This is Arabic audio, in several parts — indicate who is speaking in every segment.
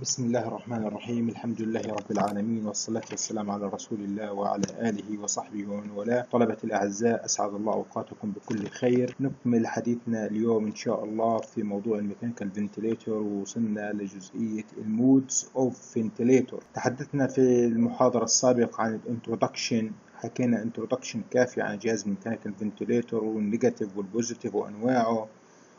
Speaker 1: بسم الله الرحمن الرحيم. الحمد لله رب العالمين، والصلاة والسلام على رسول الله وعلى آله وصحبه ومن والاه. طلبة الأعزاء، أسعد الله أوقاتكم بكل خير. نكمل حديثنا اليوم إن شاء الله في موضوع الميكانيكال فنتليتور، ووصلنا لجزئية المودز أوف فنتليتور. تحدثنا في المحاضرة السابقة عن الانترودكشن، حكينا انترودكشن كافي عن جهاز الميكانيكال فنتليتور والنيجاتيف والبوزيتيف وأنواعه،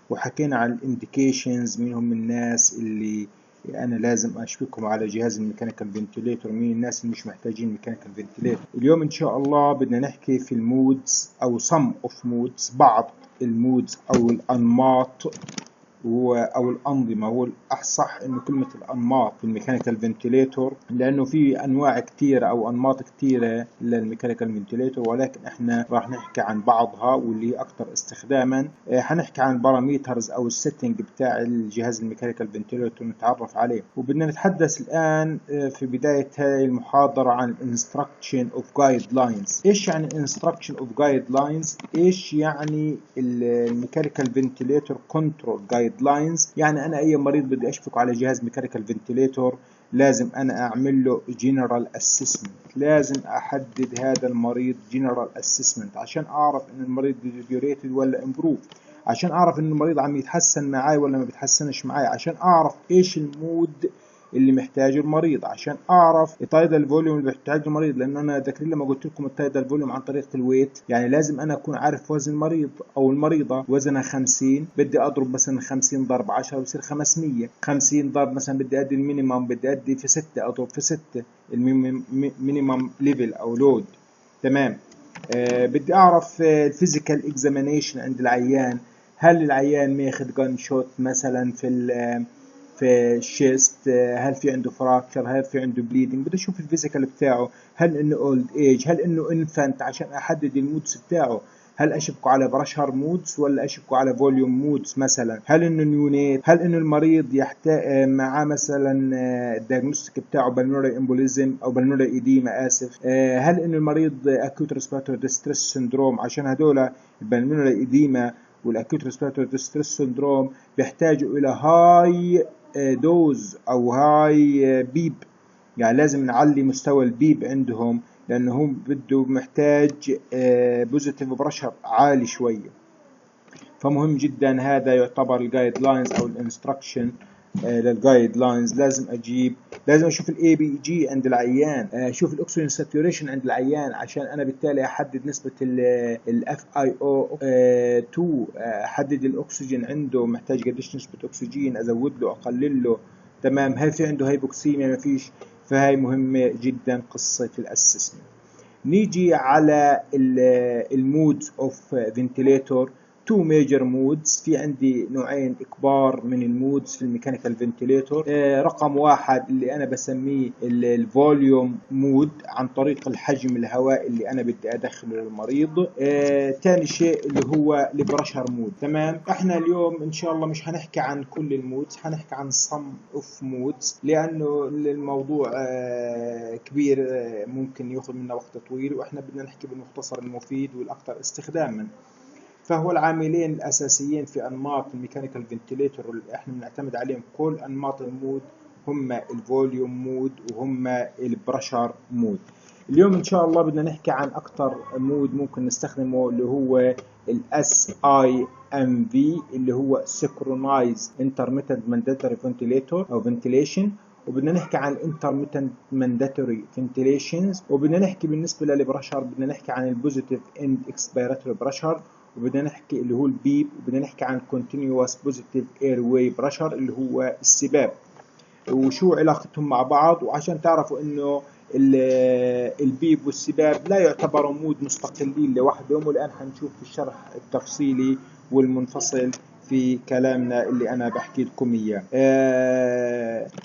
Speaker 1: وحكينا عن الانديكيشنز، مين هم الناس اللي أنا لازم أشبكهم على جهاز الميكانيكال فنتليتور، مين الناس اللي مش محتاجين ميكانيكال فنتليتور. اليوم إن شاء الله بدنا نحكي في المودز أو some of moods، بعض المودز أو الأنماط أو الأنظمة. هو الأصح إنه كلمة الأنماط في الميكانيكال فنتليتور، لأنه في أنواع كثيرة أو أنماط كثيرة للميكانيكال فنتليتور، ولكن إحنا راح نحكي عن بعضها واللي هي أكثر استخداما. حنحكي عن باراميترز أو السيتنج بتاع الجهاز الميكانيكال فنتليتور نتعرف عليه. وبدنا نتحدث الآن في بداية هذه المحاضرة عن instruction of guidelines. إيش يعني instruction of guidelines؟ إيش يعني الميكانيكال فنتليتور كنترول جايد لاينز؟ يعني انا اي مريض بدي اشفك على جهاز ميكانيكال فنتليتور لازم انا اعمل له جنرال اسسمنت، لازم احدد هذا المريض جنرال اسسمنت عشان اعرف ان المريض ديتيوريتد ولا امبروف، عشان اعرف ان المريض عم يتحسن معي ولا ما بيتحسنش معي، عشان اعرف ايش المود اللي محتاجه المريض، عشان اعرف التايدال فوليوم اللي بيحتاجه المريض. لان انا ذاكرين لما قلت لكم التايدال فوليوم عن طريق الويت، يعني لازم انا اكون عارف وزن المريض او المريضه. وزنها 50، بدي اضرب مثلا 50 ضرب 10 بصير 500. 50 ضرب مثلا بدي ادي المينيمم، بدي ادي في 6، اضرب في 6 المينيمم ليفل او لود. تمام. بدي اعرف الفيزيكال اكزامينيشن عند العيان، هل العيان ماخذ جان شوت مثلا في الشيست، هل في عنده فراكشر، هل في عنده بليدنج. بدي اشوف الفيزيكال بتاعه، هل انه اولد ايج، هل انه انفانت، عشان احدد المودز بتاعه. هل اشبكه على برشر مودز ولا اشبكه على فوليوم مودز مثلا؟ هل انه نيونيت، هل انه المريض يحتاج معاه مثلا الدياجنوستيك بتاعه بالمونري امبوليزم او بالمونري ايديما، اسف. هل انه المريض اكيوت ريسبيراتوري ديستريس سندروم؟ عشان هذول البالمونري ايديما والاكيوت ريسبيراتوري ديستريس سندروم بيحتاجوا الى هاي دوز او هاي بيب، يعني لازم نعلي مستوى البيب عندهم، لانه هو بده محتاج بوزيتيف برشر عالي شويه. فمهم جدا، هذا يعتبر الجايد لاينز او الانستركشن للجايد لاينز. لازم اشوف الاي بي جي عند العيان، اشوف الاكسجين ساتوريشن عند العيان، عشان انا بالتالي احدد نسبه الاف اي او 2، احدد الاكسجين عنده محتاج قديش نسبه اكسجين، ازود له اقلل له. تمام. هل في عنده هايبوكسيميا؟ ما فيش. فهي مهمه جدا قصه الاسسمنت. نيجي على المودز اوف فنتليتور. تو ميجر مودز، في عندي نوعين كبار من المودز في الميكانيكال فنتليتور. رقم واحد اللي انا بسميه الفوليوم مود، عن طريق الحجم الهواء اللي انا بدي ادخله للمريض. ثاني شيء اللي هو البرشر مود. تمام. احنا اليوم ان شاء الله مش هنحكي عن كل المودز، هنحكي عن some of moods، لانه الموضوع كبير، ممكن ياخذ منا وقت طويل، واحنا بدنا نحكي بالمختصر المفيد والاكثر استخداما. فهو العاملين الاساسيين في انماط الميكانيكال فنتليتور اللي احنا بنعتمد عليهم كل انماط المود هم الفوليوم مود وهم البرشر مود. اليوم ان شاء الله بدنا نحكي عن اكثر مود ممكن نستخدمه، اللي هو الاس اي ام في، اللي هو سينكرونايز انترميتنت مانداتوري فنتليتور او فنتيليشن. وبدنا نحكي عن الانترميتنت مانداتوري فنتيليشنز. وبدنا نحكي بالنسبه للبرشر، بدنا نحكي عن البوزيتيف اند اكسبيراتوري برشر، وبدنا نحكي اللي هو البيب، وبدنا نحكي عن continuous positive airway pressure اللي هو السباب، وشو علاقتهم مع بعض. وعشان تعرفوا انه البيب والسباب لا يعتبروا مود مستقلين لوحدهم، والان حنشوف في الشرح التفصيلي والمنفصل في كلامنا اللي انا بحكي لكم اياه.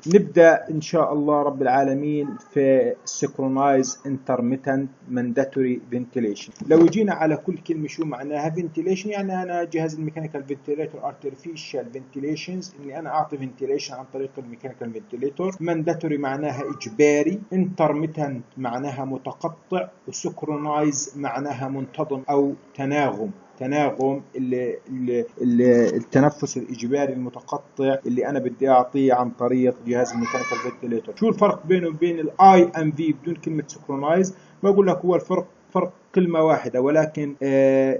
Speaker 1: نبدا ان شاء الله رب العالمين في synchronized intermittent mandatory ventilation. لو جينا على كل كلمه شو معناها ventilation، يعني انا جهاز الميكانيكال فنتيليتور artificial ventilations، اني انا اعطي ventilation عن طريق الميكانيكال فنتيليتور. mandatory معناها اجباري، intermittent معناها متقطع، وسكرونايز معناها منتظم او تناغم. تناغم التنفس الإجباري المتقطع اللي أنا بدي أعطيه عن طريق جهاز الميكانيكال فنتيليتور. شو الفرق بينه وبين الاي ام في بدون كلمة سكرونايز؟ بقول لك هو الفرق فرق كلمة واحدة، ولكن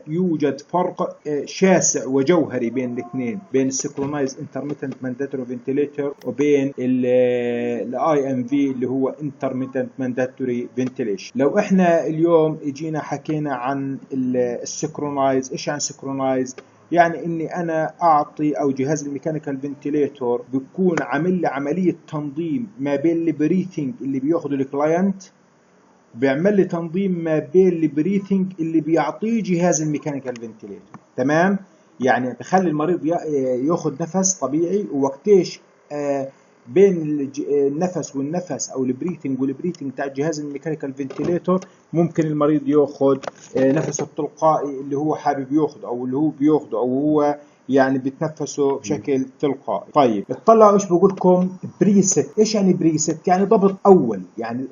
Speaker 1: يوجد فرق شاسع وجوهري بين الاثنين، بين السكرونايز انترميتنت مانداتوري فنتيليتور وبين الاي ام في اللي هو انترميتنت مانداتوري فنتيليشن. لو احنا اليوم اجينا حكينا عن السكرونايز، ايش يعني سكرونايز؟ يعني اني انا اعطي او جهاز الميكانيكال فنتيليتور بيكون عامل لي عمليه تنظيم ما بين البريثنج اللي بياخذه الكلاينت، بيعمل لي تنظيم ما بين البريثنج اللي بيعطيه جهاز الميكانيكال فنتيليتور. تمام؟ يعني بخلي المريض ياخذ نفس طبيعي، ووقتيش بين النفس والنفس او البريثنج والبريثنج تاع جهاز الميكانيكال فنتيليتور ممكن المريض ياخذ نفسه التلقائي اللي هو حابب ياخذ او اللي هو بياخذه او هو يعني بتنفسه بشكل تلقائي. طيب اطلعوا ايش بقول لكم بريست. ايش يعني بريست؟ يعني ضبط اول، يعني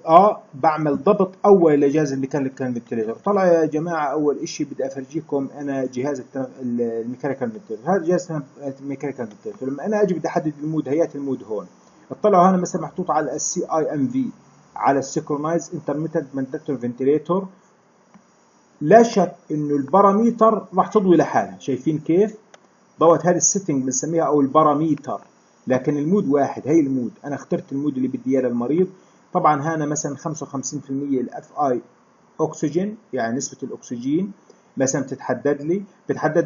Speaker 1: بعمل ضبط اول لجهاز الميكانيكال فنتيليتور. طلعوا يا جماعه اول شيء بدي افرجيكم انا جهاز الميكانيكال فنتيليتور. هذا جهاز الميكانيكال فنتيليتور. لما انا اجي بدي احدد المود، هيئه المود هون اطلعوا هنا مثلا محطوط على السي اي ام في، على السيكرونايز انترميتنت مانداتوري فنتيليتور. لا شك انه الباراميتر راح تضوي لحالها، شايفين كيف؟ ضوت هذه السيتنج بنسميها او الباراميتر، لكن المود واحد. هي المود انا اخترت المود اللي بدي اياه للمريض. طبعا هنا مثلا 55% الاف اي اكسجين، يعني نسبه الاكسجين مثلا بتتحدد لي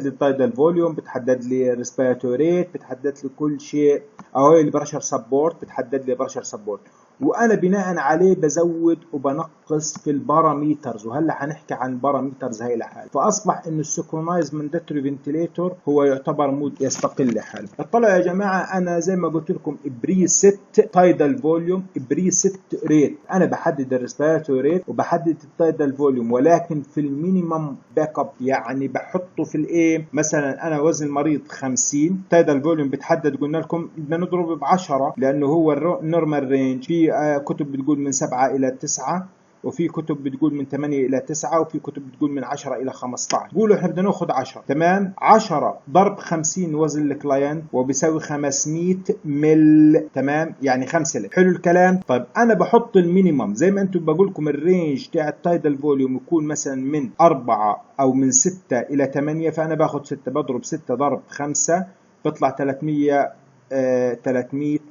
Speaker 1: التايدال فوليوم، بتحدد لي الريسبيراتوري ريت، بتحدد لي كل شيء، او البريشر سبورت بتحدد لي بريشر سبورت، وانا بناء عليه بزود وبنقص في الباراميترز. وهلا حنحكي عن الباراميترز هاي لحاله. فاصبح انه السكرونايز مانداتوري فنتيليتور هو يعتبر مود يستقل لحاله. اطلعوا يا جماعه انا زي ما قلت لكم بريست تايدال فوليوم، بريست ريت. انا بحدد الريسبيراتوري ريت وبحدد التايدال فوليوم، ولكن في المينيمم باك اب، يعني بحطه في الايه. مثلا انا وزن المريض 50، تايدال فوليوم بتحدد قلنا لكم بدنا نضرب ب10 لانه هو النورمال رينج. في كتب بتقول من 7 إلى 9، وفي كتب بتقول من 8 إلى 9، وفي كتب بتقول من 10 إلى 15. بقولوا احنا بدنا ناخذ 10. تمام؟ 10 ضرب 50 وزن الكلاينت وبيساوي 500 مل. تمام؟ يعني 5 لتر. حلو الكلام؟ طيب انا بحط المينيمم زي ما انتم بقول لكم الرينج تاع التايدال فوليوم يكون مثلا من 4 او من 6 إلى 8، فانا باخذ 6، بضرب 6 ضرب 5 بيطلع 300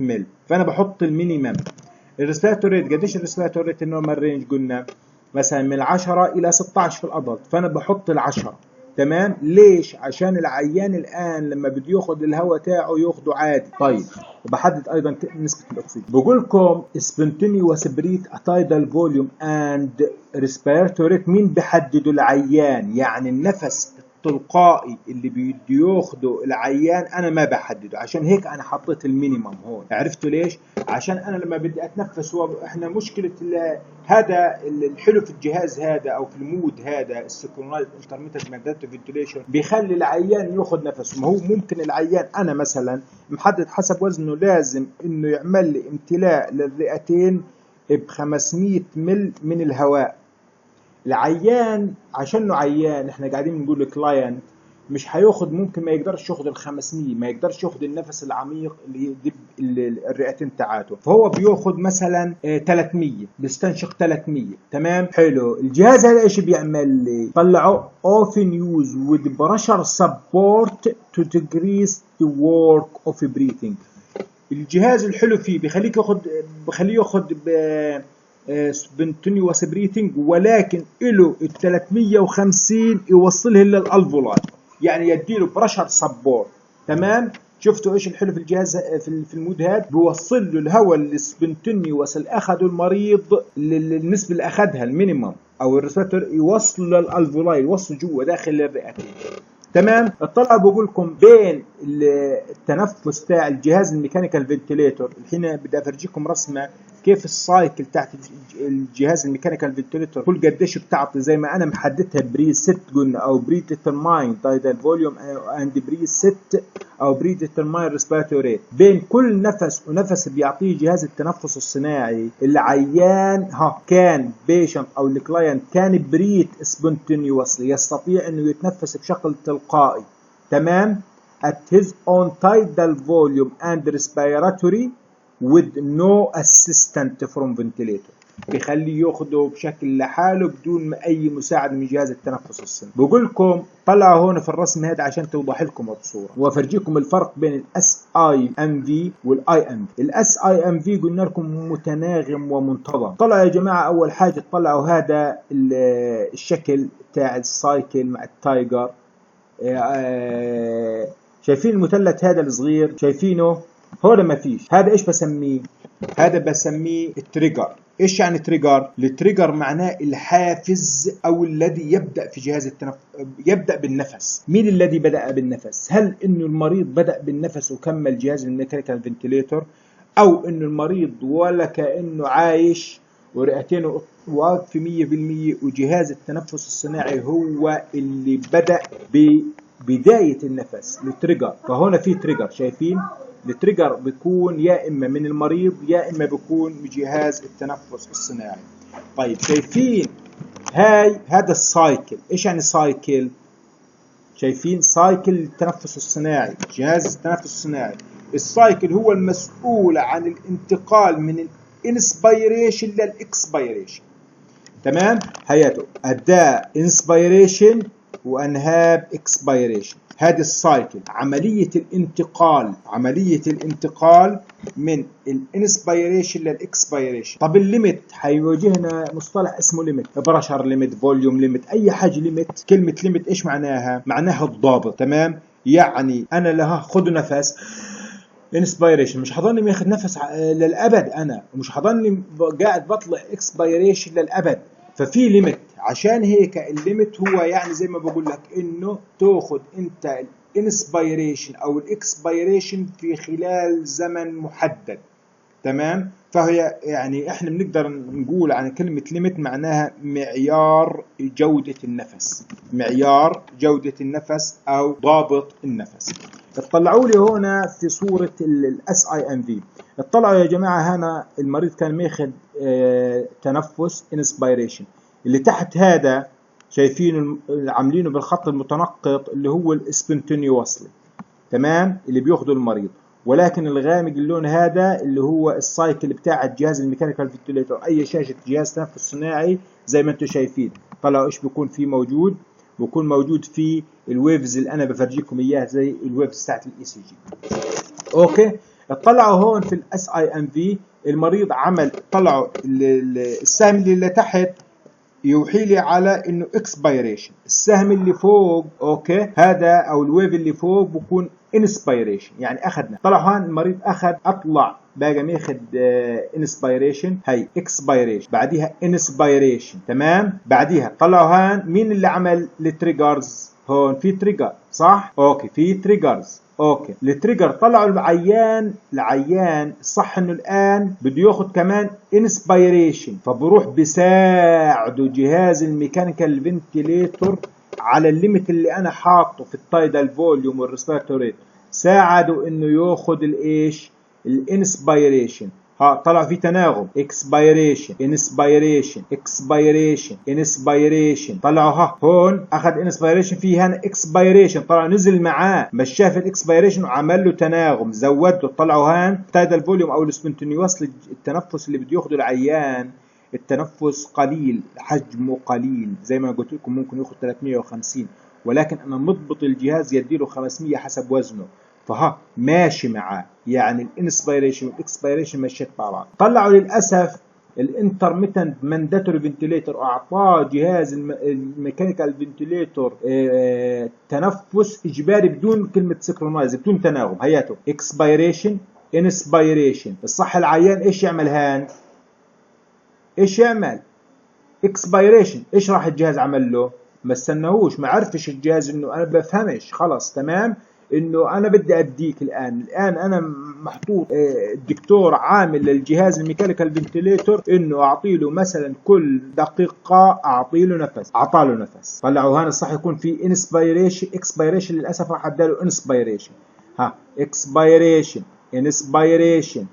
Speaker 1: مل. فانا بحط المينيمم. الريسبيراتوري ريت قديش؟ الريسبيراتوري ريت النورمال رينج قلنا مثلا من 10 الى 16 في الادلت، فانا بحط ال10. تمام؟ ليش؟ عشان العيان الان لما بده ياخذ الهواء تاعه ياخذه عادي. طيب وبحدد ايضا نسبه الاكسجين. بقول لكم سبونتينيوس بريث تايدال فوليوم اند ريسبيراتوري ريت. مين بحدده؟ العيان. يعني النفس التلقائي اللي بده ياخده العيان انا ما بحدده، عشان هيك انا حطيت المينيمم هون. عرفتوا ليش؟ عشان انا لما بدي اتنفس، احنا مشكله هذا الحلو في الجهاز هذا او في المود هذا السكرونايز انترميتنت مانداتوري فنتيليشن بيخلي العيان ياخذ نفسه. ما هو ممكن العيان انا مثلا محدد حسب وزنه لازم انه يعمل لي امتلاء للرئتين ب 500 مل من الهواء. العيان عشانه عيان، احنا قاعدين نقول كلاينت مش هياخد، ممكن ما يقدرش ياخد ال500، ما يقدرش ياخد النفس العميق اللي يدب الرئتين تاعته، فهو بياخد مثلا 300، بيستنشق 300. تمام؟ حلو. الجهاز هذا ايش بيعمل لي؟ طلعوا often used with pressure support to decrease the work of breathing. الجهاز الحلو فيه بخليه ياخد سبونتينيوس بريثنج، ولكن له ال 350 يوصلها للالفولاي، يعني يديله بريشر سبورت. تمام؟ شفتوا ايش الحلو في الجهاز في المود هذا؟ بيوصل له الهواء السبونتينيوس اللي اخذه المريض للنسبه اللي اخذها المينيمم او الريسبتور، يوصل للالفولاي، يوصل جوا داخل الرئتين. تمام؟ اطلعوا بقول لكم بين التنفس تاع الجهاز الميكانيكال فنتليتور. الحين بدي افرجيكم رسمه كيف السايكل تاعت الجهاز الميكانيكال فنتليتور كل قديش بتعطي، زي ما انا محددها بريست قلنا، او بري ديترماين تايدال فوليوم اند بريست او بري ديترماين ريسبيراتوري ريت. بين كل نفس ونفس بيعطيه جهاز التنفس الصناعي. العيان كان بيشنت او الكلاينت كان بريت سبونتينيوسلي، يستطيع انه يتنفس بشكل تلقائي، تمام، at his own tidal volume and respiratory with no assistant from ventilator. بيخليه ياخده بشكل لحاله بدون اي مساعده من جهاز التنفس الصناعي. بقول لكم طلعوا هون في الرسم هذا عشان توضح لكم الصوره، وافرجيكم الفرق بين الاس اي ام في والاي ام في. الاس اي ام في قلنا لكم متناغم ومنتظم. طلعوا يا جماعه اول حاجه طلعوا هذا الشكل تاع السايكل مع التايجر. شايفين المثلث هذا الصغير؟ شايفينه؟ هو ما فيش. هذا ايش بسميه؟ هذا بسميه التريجر. ايش يعني تريجر؟ التريجر معناه الحافز او الذي يبدا في جهاز التنفس، يبدا بالنفس. مين الذي بدا بالنفس؟ هل انه المريض بدا بالنفس وكمل جهاز الميكانيكال فنتليتور، او انه المريض ولا كانه عايش ورئتينه واقفه 100% وجهاز التنفس الصناعي هو اللي بدا ببدايه النفس، التريجر. فهنا في تريجر، شايفين؟ التريجر بيكون يا اما من المريض يا اما بيكون من جهاز التنفس الصناعي. طيب شايفين هذا السايكل؟ ايش يعني سايكل؟ شايفين سايكل التنفس الصناعي، جهاز التنفس الصناعي. السايكل هو المسؤول عن الانتقال من الانسبيريشن للاكسبيريشن، تمام؟ هياته اداء انسبيريشن وانهاب اكسبيريشن. هذه السايكل عملية الانتقال من الانسبيريشن للاكسبيريشن. طب الليمت حيواجهنا مصطلح اسمه ليمت، برشر ليمت، فوليوم ليمت، اي حاجة ليمت. كلمة ليمت ايش معناها؟ معناها الضابط، تمام؟ يعني انا لها خذ نفس انسبيريشن، مش حضرني ماخذ نفس للابد، انا مش حضرني قاعد بطلع اكسبيريشن للابد. ففي ليميت. عشان هيك الليميت هو يعني زي ما بقول لك انه تاخذ انت الانسبيريشن او الاكسبيريشن في خلال زمن محدد، تمام؟ فهي يعني احنا بنقدر نقول عن كلمة ليميت معناها معيار جودة النفس، معيار جودة النفس او ضابط النفس. اطلعوا لي هنا في صورة الاس اي ام في. اطلعوا يا جماعة، هنا المريض كان ماخذ تنفس انسبيريشن. اللي تحت هذا شايفين عاملينه بالخط المتنقط اللي هو السبونتينيوسلي، تمام، اللي بياخده المريض. ولكن الغامق اللون هذا اللي هو السايكل بتاع الجهاز الميكانيكال فنتليتور، اي شاشة جهاز تنفس صناعي زي ما انتم شايفين. طلعوا ايش بيكون فيه موجود؟ بيكون موجود فيه الويفز اللي انا بفرجيكم اياها زي الويفز بتاعت الاي سي جي. اوكي، اطلعوا هون في الاس اي ام في المريض عمل، طلعوا السهم اللي تحت يوحي لي على انه اكسبيريشن، السهم اللي فوق اوكي هذا او الويف اللي فوق بكون انسبيريشن، يعني اخذنا. طلع هون المريض اخذ، اطلع باقي ماخذ انسبيريشن، هي اكسبيريشن، بعديها انسبيريشن، تمام. بعديها طلعوا هون مين اللي عمل التريجرز؟ هون في تريجر صح؟ اوكي في تريجرز. اوكي التريجر طلعوا العيان صح انه الان بده ياخذ كمان انسبيريشن، فبروح بساعده جهاز الميكانيكال فنتليتور على الليمت اللي انا حاطه في التايدال فوليوم والريسبيراتوري ريت، ساعده انه ياخذ الايش؟ الانسبيريشن. طلع في تناغم، اكسبيريشن انسبيريشن اكسبيريشن انسبيريشن. طلعوا هون اخذ انسبيريشن، في هنا اكسبيريشن، طلع نزل معاه بس شاف الاكسبيريشن وعمل له تناغم زوده. طلعوا هان تايدال فوليوم او السبونتينيوس، التنفس اللي بده ياخذه العيان التنفس قليل، حجمه قليل، زي ما قلت لكم ممكن ياخذ 350، ولكن انا مضبط الجهاز يديله 500 حسب وزنه، ماشي معاه، يعني الانسبيريشن والاكسبيريشن مشيت مع بعض. طلعوا للاسف الانترميتنت مانداتوري فنتليتور، اعطاه جهاز الميكانيكال فنتليتور تنفس اجباري بدون كلمه سكرونايز، بدون تناغم. هياته اكسبيريشن انسبيريشن. الصح العيان ايش يعمل هان؟ ايش يعمل؟ اكسبيريشن. ايش راح الجهاز عمل له؟ ما استناهوش، ما عرفش الجهاز انه انا بفهمش، خلاص تمام. انه انا بدي اديك الان انا محطوط الدكتور عامل للجهاز الميكانيكال فنتليتور انه اعطي له مثلا كل دقيقه اعطي له نفس، اعطى له نفس. طلعوا هنا صح يكون في انسبيريشن اكسبيريشن، للاسف راح اداله انسبيريشن. ها اكسبيريشن انسبيريشن.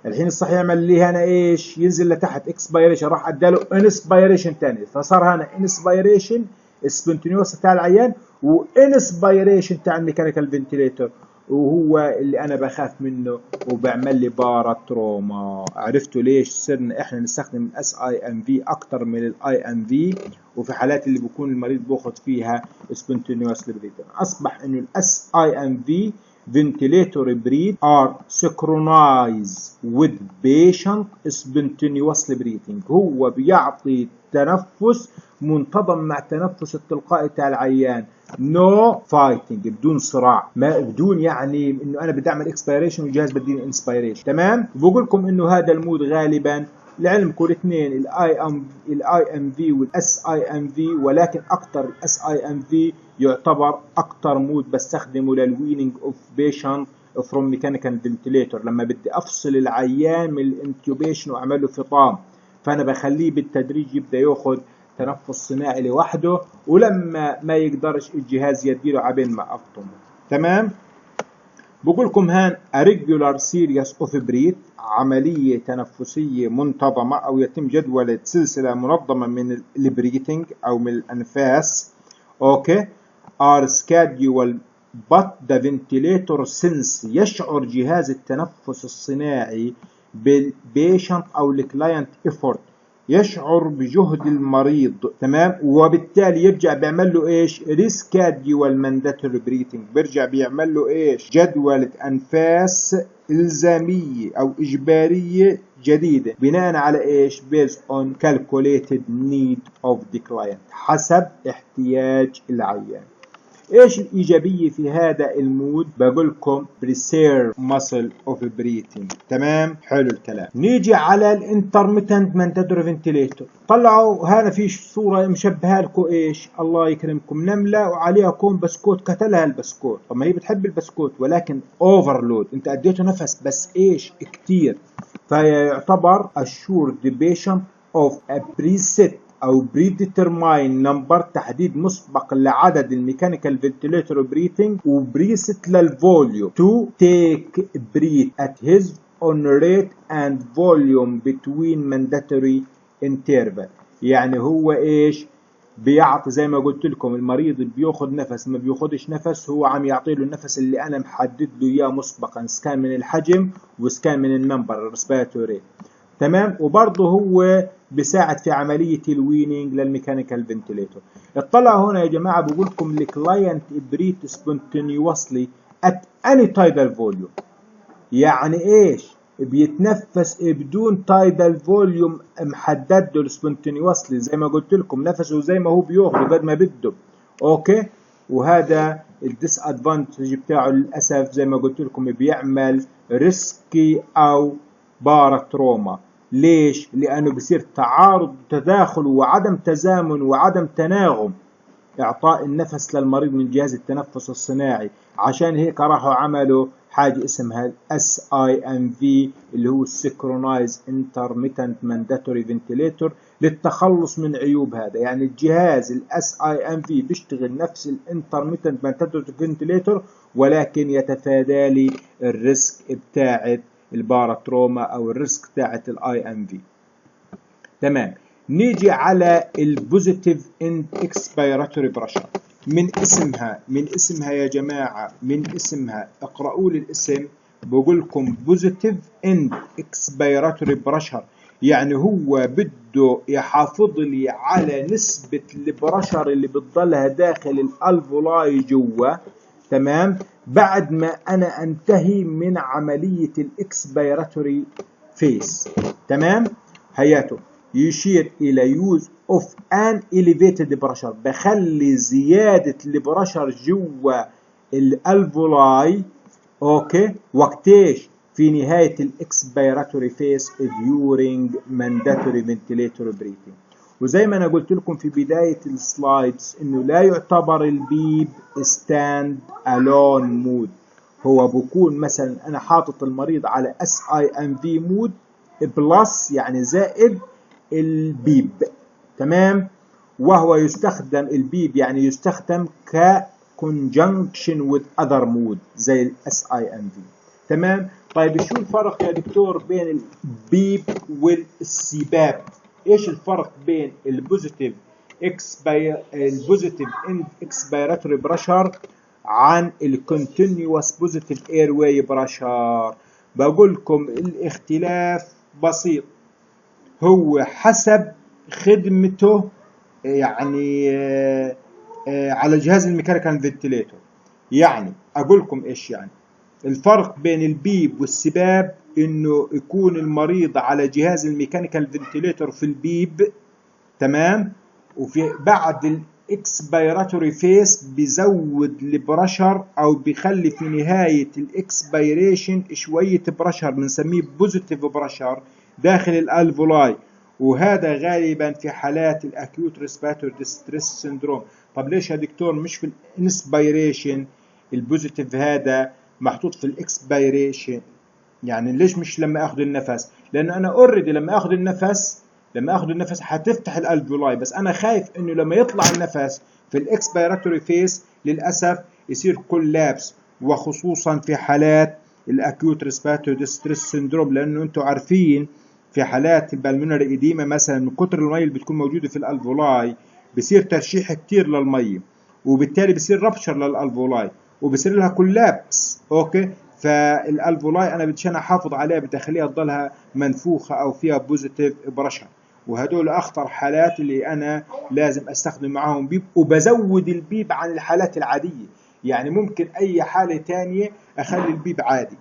Speaker 1: الحين الصح يعمل لي هنا ايش؟ ينزل لتحت اكسبيريشن، راح اداله انسبيريشن ثاني، فصار هنا انسبيريشن سبونتينيوس تاع العيان وانسبيريشن تاع الميكانيكال فنتليتور، وهو اللي انا بخاف منه وبعمل لي باراتروما. عرفتوا ليش صرنا احنا نستخدم الاس اي ام في اكثر من الاي ام في؟ وفي حالات اللي بيكون المريض باخذ فيها سبونتينيوس بريثنج اصبح انه الاس اي ام في ventilator breath are synchronized with patient spontaneously breathing. هو بيعطي تنفس منتظم مع التنفس التلقائي تاع العيان، no fighting، بدون صراع، ما بدون يعني انه انا بدي اعمل expiration والجهاز بديني inspiration. تمام. بقول لكم انه هذا المود غالبا لعلمكم الاثنين الاي ام في والاس اي ام في، ولكن اكثر الاس اي ام في يعتبر اكثر مود بستخدمه للويننج اوف بيشنت فروم ميكانيكال فنتليتور، لما بدي افصل العيان من الانتوبيشن واعمل له فطام، فانا بخليه بالتدريج يبدا ياخذ تنفس صناعي لوحده، ولما ما يقدرش الجهاز يديله عبين ما افطمه. تمام. بقول لكم هان a regular series of breath، عملية تنفسية منتظمة أو يتم جدولة سلسلة منظمة من البريثنج أو من الأنفاس، أوكي، are scheduled but the ventilator sense، يشعر جهاز التنفس الصناعي بالبيشنت أو الكلاينت effort، يشعر بجهد المريض. تمام. وبالتالي يرجع بيعمل له ايش؟ ريسكاديوال مانداتوري بريثنج، بيرجع بيعمل له ايش؟ جدولة انفاس الزامية او اجبارية جديدة بناء على ايش؟ based on calculated need of the client، حسب احتياج العيان. ايش الايجابيه في هذا المود؟ بقول لكم preserve muscle of breathing. تمام. حلو الكلام. نيجي على الانترميتنت مانداتوري فنتليتور. طلعوا هنا في صوره مشبهه لكم ايش؟ الله يكرمكم، نمله وعليها كون بسكوت، قتلها البسكوت. طب ما هي بتحب البسكوت ولكن اوفرلود، انت اديته نفس بس ايش؟ كتير، فيعتبر assured the patient of a preset او predetermined number، تحديد مسبق لعدد الميكانيكال فنتليتور بريثنج وبريست للفوليوم to take breath at his own rate and volume between mandatory interval. يعني هو ايش؟ بيعطي زي ما قلت لكم المريض اللي بياخذ نفس ما بياخذش نفس، هو عم يعطي له النفس اللي انا محدد له اياه مسبقا، سكان من الحجم وسكان من النمبر الريسبيراتوري. تمام. وبرضه هو بيساعد في عملية الويننج للميكانيكال فنتليتور. اطلعوا هنا يا جماعة، بقول لكم الكلاينت بريت سبونتينيوسلي ات اني تايدال فوليوم. يعني ايش؟ بيتنفس بدون تايدال فوليوم محدد له سبونتينيوسلي، زي ما قلت لكم نفسه زي ما هو بياخذ قد ما بده. اوكي. وهذا الديس ادفانتج بتاعه للاسف زي ما قلت لكم بيعمل ريسكي او باراتروما. ليش؟ لأنه بصير تعارض تداخل وعدم تزامن وعدم تناغم إعطاء النفس للمريض من جهاز التنفس الصناعي. عشان هيك راحوا عملوا حاجة اسمها SIMV اللي هو Synchronized Intermittent Mandatory Ventilator للتخلص من عيوب هذا. يعني الجهاز ال SIMV بيشتغل نفس ال Intermittent Mandatory Ventilator ولكن يتفادى لي الريسك بتاعت الباراتروما او الريسك بتاعت الاي ام في. تمام. نيجي على البوزيتيف اند اكسبيراتوري بريشر. من اسمها يا جماعه، من اسمها اقرأوا لي الاسم، بقول لكم بوزيتيف اند اكسبيراتوري بريشر، يعني هو بده يحافظ لي على نسبه البريشر اللي بتضلها داخل الالفولاي جوا. تمام. بعد ما انا انتهي من عملية الاكسبيراتوري فيس. تمام. هياته يشير الى يوز اوف ان elevated بريشر، بخلي زيادة البريشر جوا الالفولاي. اوكي. وقتيش؟ في نهاية الاكسبيراتوري فيس during mandatory ventilator breathing. وزي ما انا قلت لكم في بداية السلايدز انه لا يعتبر البيب ستاند الون مود، هو بكون مثلا انا حاطط المريض على SIMV مود بلس يعني زائد البيب، تمام. وهو يستخدم البيب يعني يستخدم ك conjunction with other mode زي ال SIMV، تمام. طيب شو الفرق يا دكتور بين البيب والسباب؟ ايش الفرق بين البوزيتيف اند اكسبيراتوري بريشر عن الكونتينيوس بوزيتيف اير واي بريشر؟ بقول لكم الاختلاف بسيط، هو حسب خدمته يعني على جهاز الميكانيكال فنتيليتور. يعني اقول لكم ايش يعني الفرق بين البيب والسباب، انه يكون المريض على جهاز الميكانيكال فنتيليتور في البيب، تمام، وفي بعد الاكسبيراتوري فيس بيزود البرشر او بيخلي في نهايه الاكسبيريشن شويه برشر بنسميه بوزيتيف برشر داخل الالفولاي، وهذا غالبا في حالات الاكيوت ريسبيراتوري ديستريس سيندروم. طب ليش يا دكتور مش في الانسبيريشن البوزيتيف هذا محطوط في الاكسبيريشن؟ يعني ليش مش لما اخذ النفس؟ لان انا اوريدي لما اخذ النفس هتفتح الالفولاي، بس انا خايف انه لما يطلع النفس في الاكسبيراتوري فيس للاسف يصير كولابس، وخصوصا في حالات الاكيوت ريسبيراتوري ديستريس سيندروم، لانه انتم عارفين في حالات البلمونري ايديما مثلا من كتر المي اللي بتكون موجوده في الالفولاي بصير ترشيح كتير للمي، وبالتالي بصير ربشر للالفولاي وبصير لها كولابس. اوكي، فالالفولاي انا بديش انا احافظ عليها، بدي اخليها تضلها منفوخه او فيها بوزيتيف برشر، وهدول اخطر حالات اللي انا لازم استخدم معاهم بيب، وبزود البيب عن الحالات العاديه. يعني ممكن اي حاله ثانيه اخلي البيب عادي،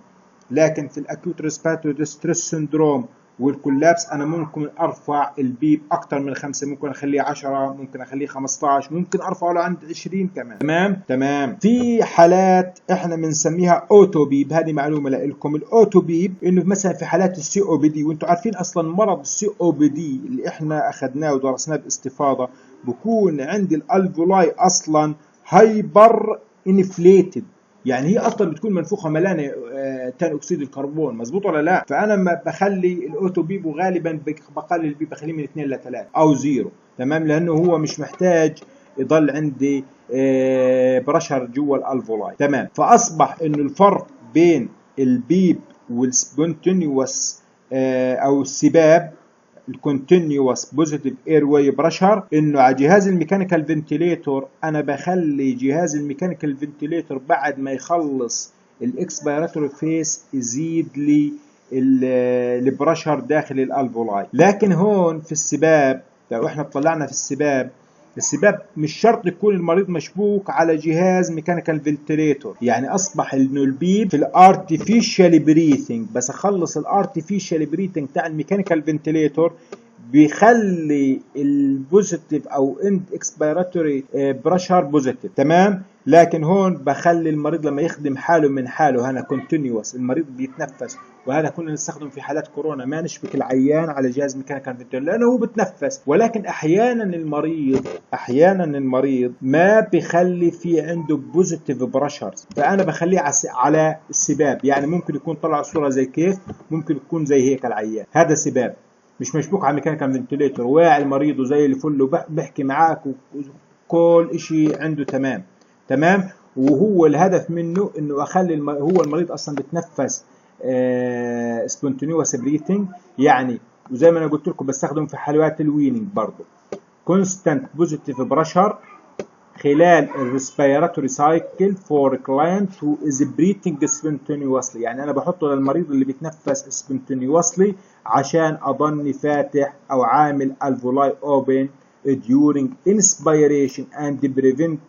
Speaker 1: لكن في الاكيوت ريسبيراتوري ديستريس سيندروم والكولابس انا ممكن ارفع البيب اكثر من 5، ممكن اخليه 10، ممكن اخليه 15، ممكن ارفعه لعند 20 كمان. تمام. في حالات احنا بنسميها اوتو بيب، هذه معلومه لكم. الاوتو بيب انه مثلا في حالات السي او بي دي، وانتم عارفين اصلا مرض السي او بي دي اللي احنا اخذناه ودرسناه باستفاضه بكون عند الالفولاي اصلا هايبر انفليتد، يعني هي اصلا بتكون منفوخه ملانه ثاني اكسيد الكربون، مظبوط ولا لا؟ فانا ما بخلي الاوتو بيب وغالبا بقلل البيب، بخليه من 2 ل 3 او 0، تمام، لانه هو مش محتاج يضل عندي برشر جوا الالفولاي، تمام. فاصبح انه الفرق بين البيب والسبونتينيوس او السباب الكونتينيوس بوزيتيف اير واي بريشر، انه على جهاز الميكانيكال فنتيليتور انا بخلي جهاز الميكانيكال فنتيليتور بعد ما يخلص الاكسبيراتوري فيس يزيد لي البريشر داخل الالفولاي. لكن هون في السباب لو احنا طلعنا في السباب مش شرط يكون المريض مشبوك على جهاز ميكانيكال فنتيليتور، يعني اصبح انه البيب في الارتفيشال بريثنج، بس اخلص الارتفيشال بريثنج تاع الميكانيكال فنتيليتور بيخلي البوزيتيف او اند اكسبيراتوري بريشر بوزيتيف، تمام. لكن هون بخلي المريض لما يخدم حاله من حاله، هنا كونتينيوس المريض بيتنفس، وهذا كنا نستخدم في حالات كورونا، ما نشبك العيان على جهاز ميكانيكال فنتيليتور لانه هو بتنفس. ولكن احيانا المريض ما بخلي في عنده بوزيتيف بريشرز، فانا بخليه على السباب، يعني ممكن يكون طلع الصوره زي كيف، ممكن يكون زي هيك العيان، هذا سباب مش مشبوك على ميكانيكال فنتيليتور، واعي المريض وزي الفل وبحكي معاك وكل اشي عنده تمام. وهو الهدف منه انه اخلي هو المريض اصلا بتنفس سبونتينيوس بريثنج، يعني وزي ما انا قلت لكم بستخدم في حالات الويننج برضه كونستانت بوزيتيف بريشر خلال الريسبيراتوري سايكل فور كلاينت هو از بريثنج سبونتينيوسلي، يعني انا بحطه للمريض اللي بيتنفس سبونتينيوسلي عشان اضلني فاتح او عامل الفولاي اوبن during inspiration and prevent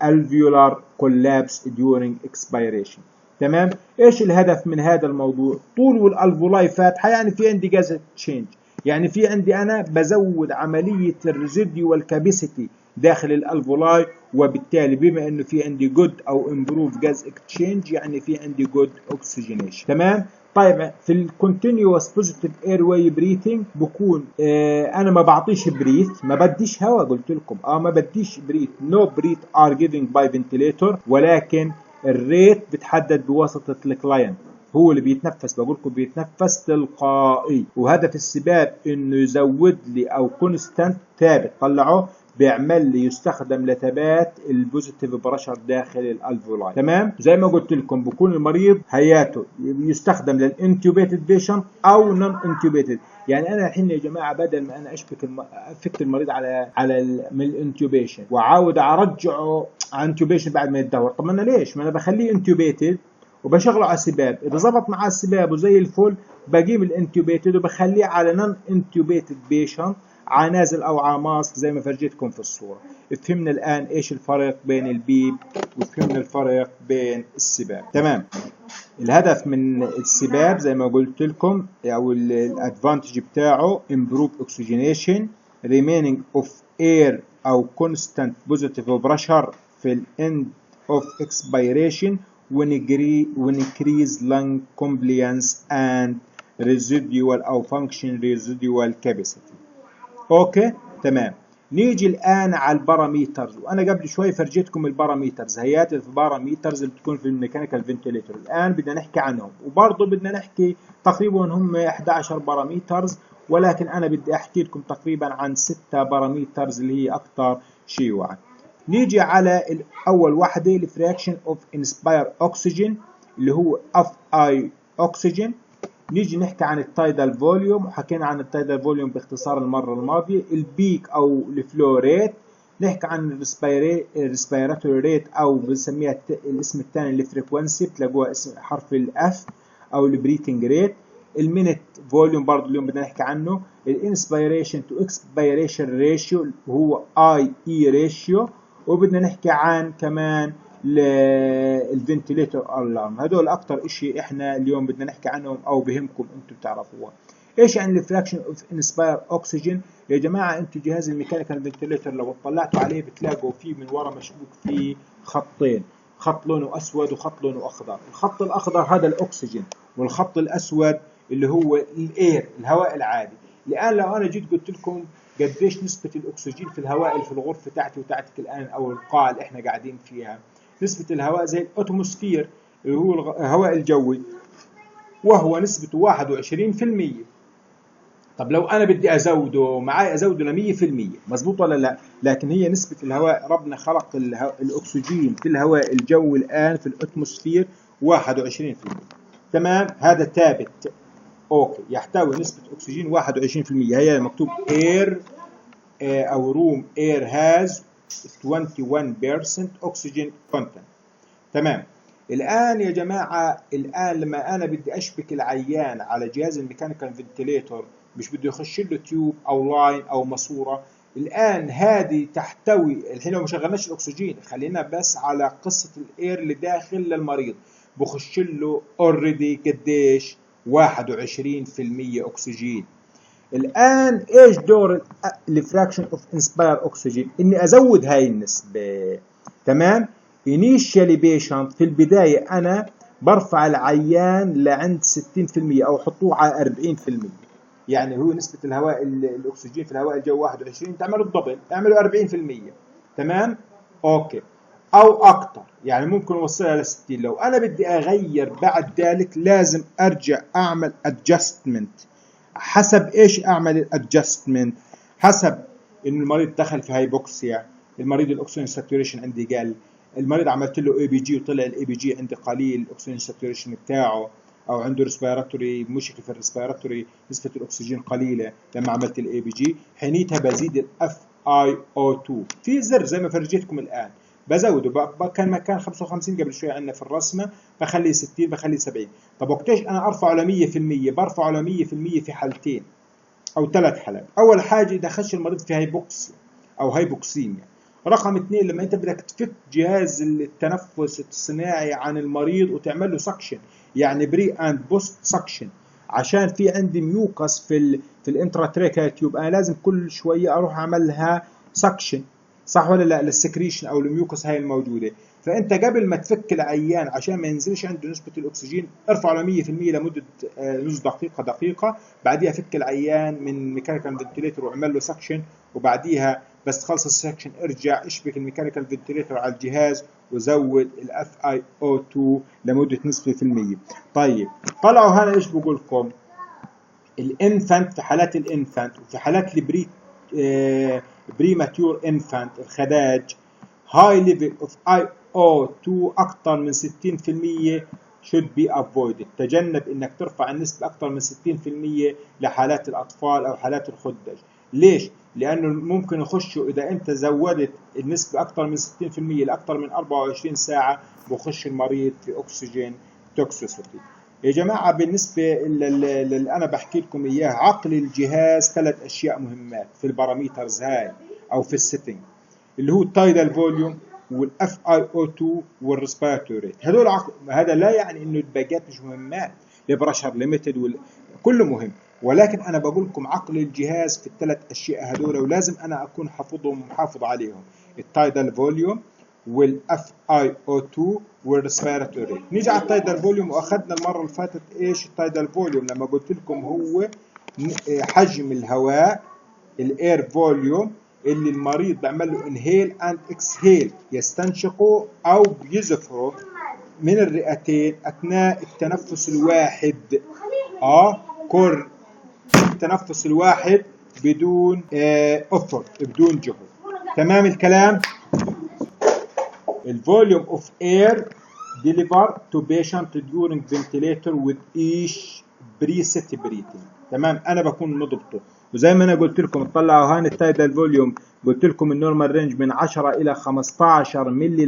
Speaker 1: alveolar collapse during expiration. تمام. ايش الهدف من هذا الموضوع؟ طول والالفولاي فاتحه يعني في عندي جاز تشينج، يعني في عندي انا بزود عمليه الريزيديوال كاباسيتي داخل الالفولاي، وبالتالي بما انه في عندي جود او امبروف جاز اكتشينج يعني في عندي جود اوكسجينيشن، تمام. طيب في الكونتينيوس بوزيتيف اير واي بريثنج بكون انا ما بعطيش بريث، ما بديش هواء، قلت لكم ما بديش بريث، نو بريث ار جيفنج باي فنتيليتور، ولكن الريت بتحدد بواسطه الكلاينت، هو اللي بيتنفس، بقول لكم بيتنفس تلقائي، وهدف السباب انه يزود لي او كونستانت ثابت طلعوه، بيعمل لي يستخدم لثبات البوزيتيف بريشر داخل الالفولاي. تمام، زي ما قلت لكم بكون المريض حياته يستخدم للانتوبيتد بيشنت او نون انتوبيتد. يعني انا الحين يا جماعه بدل ما انا افك المريض من الانتوبيشن وعاود ارجعه على انتوبيشن بعد ما يتدهور، طب انا ليش؟ ما انا بخليه انتوبيتد وبشغله على السباب، اذا ظبط معاه السباب وزي الفل بجيب الانتوبيتد وبخليه على نون انتوبيتد بيشنت، على نازل او على ماسك زي ما فرجيتكم في الصوره. فهمنا الان ايش الفرق بين البيب وفهمنا الفرق بين السباب. تمام، الهدف من السباب زي ما قلت لكم او الادفانتج بتاعه improve oxygenation remaining of air او constant positive pressure في ال end of expiration increase lung compliance and residual او function residual capacity. اوكي تمام، نيجي الان على الباراميترز، وانا قبل شوي فرجيتكم الباراميترز، هيات الباراميترز اللي بتكون في الميكانيكال فنتيليتور، الان بدنا نحكي عنهم، وبرضه بدنا نحكي تقريبا هم 11 باراميترز، ولكن انا بدي احكي لكم تقريبا عن 6 باراميترز اللي هي اكثر شيوعا. نيجي على اول وحده الفراكشن اوف انسباير اوكسجين اللي هو اف اي اوكسجين. نيجي نحكي عن التايدال فوليوم، وحكينا عن التايدال فوليوم باختصار المره الماضيه. البيك او الفلو ريت، نحكي عن الريسبيراتوري ريت او بنسميها الاسم الثاني الفريكونسي، بتلاقوها اسم حرف الاف او البريثنج ريت. المينت فوليوم برضه اليوم بدنا نحكي عنه. الانسبيريشن تو اكسبيريشن ريشيو هو اي اي ريشيو، وبدنا نحكي عن كمان الفنتيليتور الارم. هدول اكثر شيء احنا اليوم بدنا نحكي عنهم او بهمكم انتم تعرفوها. ايش يعني الفراكشن اوف انسباير اوكسجين؟ يا جماعه انتم جهاز الميكانيكال فنتيليتور لو اطلعتوا عليه بتلاقوا فيه من ورا مشبوك فيه خطين، خط لونه اسود وخط لونه اخضر. الخط الاخضر هذا الاكسجين، والخط الاسود اللي هو الاير الهواء العادي. الان لو انا جيت قلت لكم قديش نسبه الاكسجين في الهواء اللي في الغرفه تاعتي وتاعتك الان او القاعه اللي احنا قاعدين فيها، نسبة الهواء زي الأتموسفير اللي هو الهواء الجوي، وهو نسبته 21%. طب لو أنا بدي أزوده معي أزوده ل 100%، مظبوط ولا لا؟ لكن هي نسبة الهواء، ربنا خلق الأكسجين في الهواء الجوي الآن في الأتموسفير 21%. تمام، هذا ثابت. أوكي، يحتوي نسبة أكسجين 21%، هي مكتوب air أو room air has 21% oxygen content. تمام، الآن يا جماعة، الآن لما أنا بدي أشبك العيان على جهاز الميكانيكال فنتيليتور، مش بده يخش له تيوب أو لاين أو ماسورة. الآن هذه تحتوي، الحين لو ما شغلناش الأكسجين، خلينا بس على قصة الإير اللي داخل للمريض، بخش له اوريدي قديش؟ 21% أكسجين. الآن إيش دور الفراكشن اوف انسباير أكسجين؟ إني أزود هاي النسبة. تمام، initially patient في البداية أنا برفع العيان لعند 60% أو حطوه على 40%. يعني هو نسبة الهواء الأكسجين في الهواء الجوي 21، تعملوا الضبط اعملوا 40%. تمام؟ أوكي، أو أكتر، يعني ممكن أوصلها ل 60. لو أنا بدي أغير بعد ذلك لازم أرجع أعمل adjustment. حسب إيش أعمل الادجستمنت؟ حسب إن المريض دخل في هايبوكسيا، المريض الأكسجين ساتوريشن عندي قل، المريض عملت له اي بي جي وطلع الاي بي جي عندي قليل الاكسجين ساتوريشن بتاعه، او عنده ريسبيراتوري مشكله في الريسبيراتوري، نسبه الاكسجين قليله، لما عملت الاي بي جي حينيتها بزيد الاف اي او 2 في زر زي ما فرجيتكم الان، بزوده. كان مكان 55 قبل شوي عندنا في الرسمه، بخليه 60، بخليه 70. طب وقتيش انا ارفعه ل 100%؟ برفعه ل 100% في حالتين او 3 حالات. اول حاجه اذا خش المريض في هايبوكسيا او هايبوكسيميا. رقم 2 لما انت بدك تفك جهاز التنفس الصناعي عن المريض وتعمل له سكشن، يعني بري اند بوست سكشن، عشان في عندي ميوكس في الانتراتريكا تيوب، انا لازم كل شويه اروح اعملها سكشن، صح ولا لا؟ للسكريشن او الميوكس هاي الموجوده. فانت قبل ما تفك العيان عشان ما ينزلش عنده نسبه الاكسجين ارفعه ل 100% لمده نص دقيقه، بعديها فك العيان من ميكانيكال فنتليتر واعمل له سكشن، وبعديها بس تخلص السكشن ارجع اشبك الميكانيكال فنتليتر على الجهاز وزود الاف اي او 2 لمده نصف في المية. طيب طلعوا هنا ايش بقول لكم؟ الانفانت في حالات الانفانت وفي حالات بريماتيور انفانت الخداج هاي ليفل اوف اي او 2 اكثر من 60% should be avoided. تجنب انك ترفع النسبه اكثر من 60% لحالات الاطفال او حالات الخدج. ليش؟ لانه ممكن يخشوا اذا انت زودت النسبه اكثر من 60% لاكثر من 24 ساعه بخش المريض في اكسجين توكسيسيتي. يا جماعه بالنسبه اللي انا بحكي لكم اياه، عقل الجهاز ثلاث اشياء مهمات في الباراميترز هاي او في السيتنج، اللي هو التايدال فوليوم والاف اي او 2 والريسبيراتوري ريت. هذول هذا لا يعني انه الباقيات مش مهمات، البرشر ليميتد كله مهم، ولكن انا بقول لكم عقل الجهاز في الثلاث اشياء هذول ولازم انا اكون حافظهم محافظ عليهم، التايدال فوليوم والاف اي او 2 والريسبيراتوري ريت. نيجي على التايدال فوليوم، واخذنا المره اللي فاتت ايش التايدال فوليوم لما قلت لكم هو حجم الهواء الاير فوليوم اللي المريض بيعمل له انهيل اند اكسهيل، يستنشقه او بيزفره من الرئتين اثناء التنفس الواحد. كور التنفس الواحد بدون افورت، بدون جهد. تمام الكلام؟ الفوليوم اوف اير delivered to patient during ventilator with each preset breathing. تمام، انا بكون مضبطه. وزي ما انا قلت لكم اطلعوا هان التايدال فوليوم، قلت لكم النورمال رينج من 10 الى 15 ملي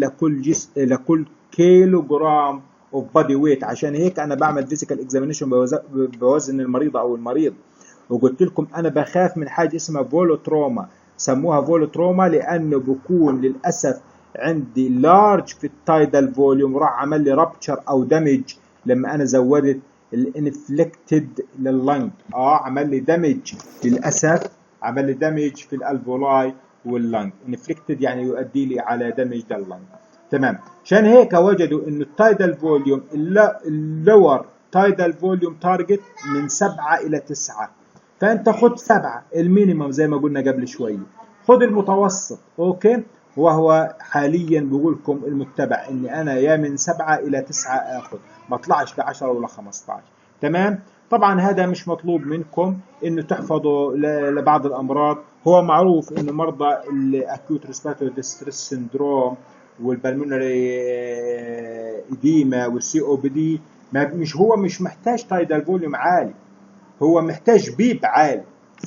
Speaker 1: لكل كيلو جرام اوف بادي ويت. عشان هيك انا بعمل فيزيكال اكزامينيشن بوزن المريضه او المريض. وقلت لكم انا بخاف من حاجه اسمها فولوتروما، سموها فولوتروما لانه بكون للاسف عندي لارج في التايدال فوليوم وراح عمل لي رابتشر او دمج لما انا زودت الانفلكتد لللنج. عمل لي دمج للاسف، عمل لي دمج في الالفولاي واللنج. انفلكتد يعني يؤدي لي على دمج لللنج. تمام، عشان هيك وجدوا انه التايدال فوليوم اللور تايدال فوليوم تارجت من 7 الى 9. فانت خد 7 المينيمم زي ما قلنا قبل شوي، خد المتوسط. اوكي، وهو حاليا بقول لكم المتبع اني انا يا من 7 الى 9 اخذ، ما اطلعش ل 10 ولا 15. تمام، طبعا هذا مش مطلوب منكم انه تحفظوا لبعض الامراض. هو معروف انه مرضى الاكيوت ريسبيراتوري ديستريس سيندروم والبلمونري اديما والسي او بي دي مش محتاج تايدال فوليوم عالي، هو محتاج بيب عالي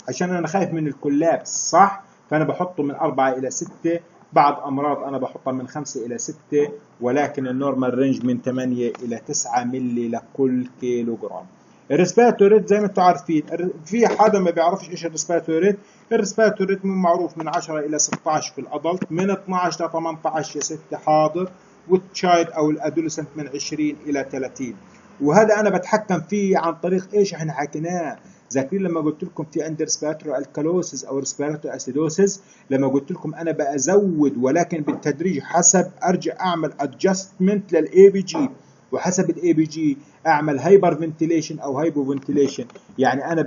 Speaker 1: عشان انا خايف من الكولابس، صح؟ فانا بحطه من 4 الى 6. بعض امراض انا بحطها من 5 الى 6، ولكن النورمال رينج من 8 الى 9 ملي لكل كيلو جرام. الريسبيراتوري ريت زي ما انتم عارفين، في حدا ما بيعرفش ايش الريسبيراتوري ريت. الريسبيراتوري ريت معروف من 10 الى 16 في الادلت، من 12 ل 18 يا ست حاضر، والتشايلد او الادوليسنت من 20 الى 30. وهذا انا بتحكم فيه عن طريق ايش احنا حكيناه. ذاكرين لما قلت لكم في عندي ريسبيراتوري الكالوسيس او ريسبيراتوري اسيدوسيس، لما قلت لكم انا بزود ولكن بالتدريج، حسب ارجع اعمل ادجستمنت للاي بي جي، وحسب الاي بي جي اعمل هايبر فنتيليشن او هايبو فنتيليشن. يعني انا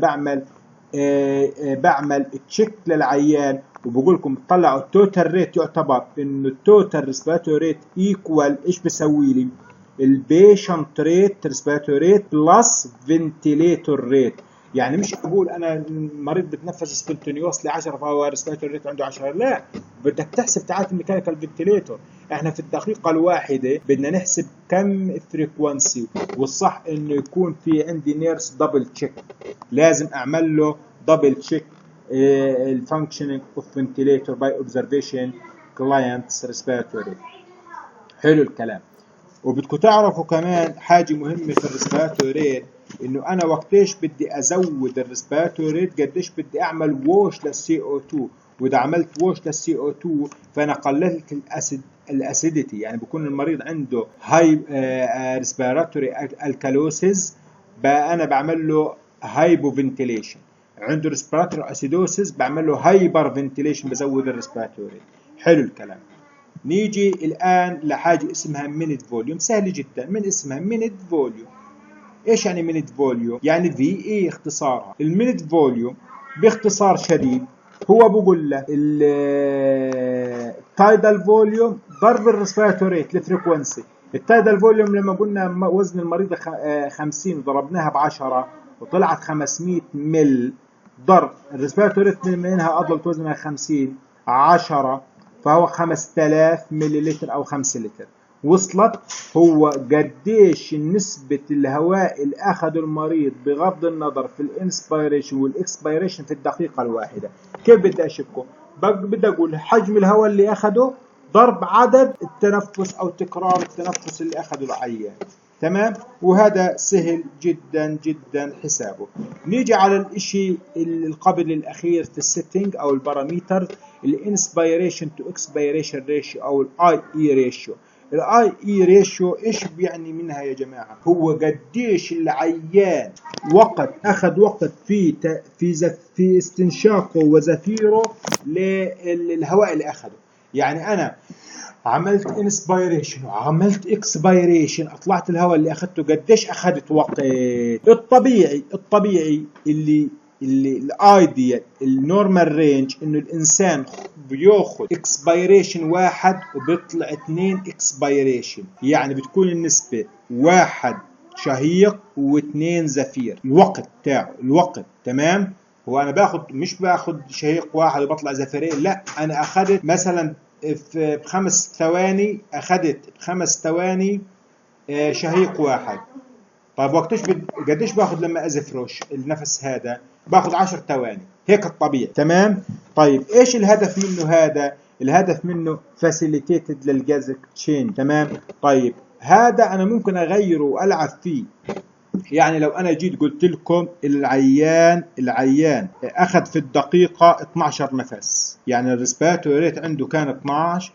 Speaker 1: بعمل تشيك للعيان، وبقول لكم طلعوا التوتال ريت. يعتبر انه التوتال ريسبيراتوري ريت ايكوال ايش بيسوي لي؟ البيشنت ريت ريسبيراتوري ريت بلس فنتيليتور ريت. يعني مش اقول انا مريض بتنفس سبونتينيوس ل 10 فهو ريسبيراتوري ريت عنده 10، لا، بدك تحسب تعال الميكانيكال فنتيليتور. احنا في الدقيقه الواحده بدنا نحسب كم فريكوانسي، والصح انه يكون في عندي نيرس دبل تشيك، لازم اعمل له دبل تشيك الفانكشنينج اوف فنتيليتور باي اوبزرفيشن كلاينتس ريسبيراتوري. حلو الكلام. وبدكم تعرفوا كمان حاجه مهمه في الريسبيراتوري ريت، انه انا وقتيش بدي ازود الريسبيراتوري ريت قديش بدي اعمل ووش للسي او 2. واذا عملت ووش للسي او 2 فانا قللت الاسيديتي، يعني بكون المريض عنده هاي ريسبيراتوري الكالوسيس، بقى انا بعمل له هايبو فنتيليشن. عنده ريسبيراتوري اسيدوسيس بعمل له هايبر فنتيليشن، بزود الريسبيراتوري. حلو الكلام. نيجي الآن لحاجة اسمها مينت فوليوم، سهل جدا من اسمها مينت فوليوم. ايش يعني مينت فوليوم؟ يعني في اي اختصارها. المينت فوليوم باختصار شديد هو بقول لك التايدال فوليوم ضرب الريسبيراتوري ريت الفريكونسي. التايدال فوليوم لما قلنا وزن المريض 50 وضربناها ب 10 وطلعت 500 مل، ضرب الريسبيراتوري ريت منها ادلت وزنها 50 10 فهو 5000 مليلتر او 5 لتر. وصلت؟ هو قديش نسبة الهواء اللي أخذه المريض بغض النظر في الانسبيريشن والاكسبيريشن في الدقيقة الواحدة. كيف بدي أشبكه؟ بدي أقول حجم الهواء اللي أخذه ضرب عدد التنفس أو تكرار التنفس اللي أخذه العيان. تمام؟ وهذا سهل جدا جدا حسابه. نيجي على الاشي القبل الأخير في السيتنج أو الباراميتر، الانسبيريشن تو اكسبيريشن ريشيو أو الاي اي ريشيو. الاي اي ريشيو ايش بيعني منها يا جماعه؟ هو قديش العيان اخذ وقت في استنشاقه وزفيره للهواء اللي اخذه. يعني انا عملت انسبيريشن وعملت اكسبيريشن، اطلعت الهواء اللي اخذته قديش اخذت وقت. الطبيعي اللي الايديال النورمال رينج انه الانسان بياخذ اكسبيريشن واحد وبيطلع 2 اكسبيريشن، يعني بتكون النسبة 1 شهيق و2 زفير. الوقت تاعه تمام. هو انا مش باخذ شهيق واحد وبطلع زفيرين، لا انا اخذت مثلا في ب5 ثواني، اخذت ب5 ثواني شهيق واحد. طيب قديش باخذ لما ازفرش النفس هذا؟ باخذ 10 ثواني، هيك الطبيعي. تمام. طيب ايش الهدف منه هذا؟ الهدف منه فاسيليتيتد للجاز اكسشينج. تمام. طيب هذا انا ممكن اغيره والعب فيه. يعني لو انا جيت قلت لكم العيان اخذ في الدقيقة 12 نفس، يعني الريسبيراتوري ريت عنده كان 12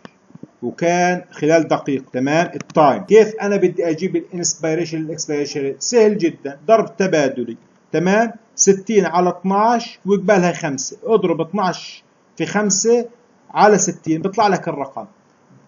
Speaker 1: وكان خلال دقيقة. تمام. التايم كيف انا بدي اجيب الانسبيريشن الاكسبيريشن؟ سهل جدا، ضرب تبادلي. تمام. 60 على 12 وقبالها 5، اضرب 12 في 5 على 60 بيطلع لك الرقم.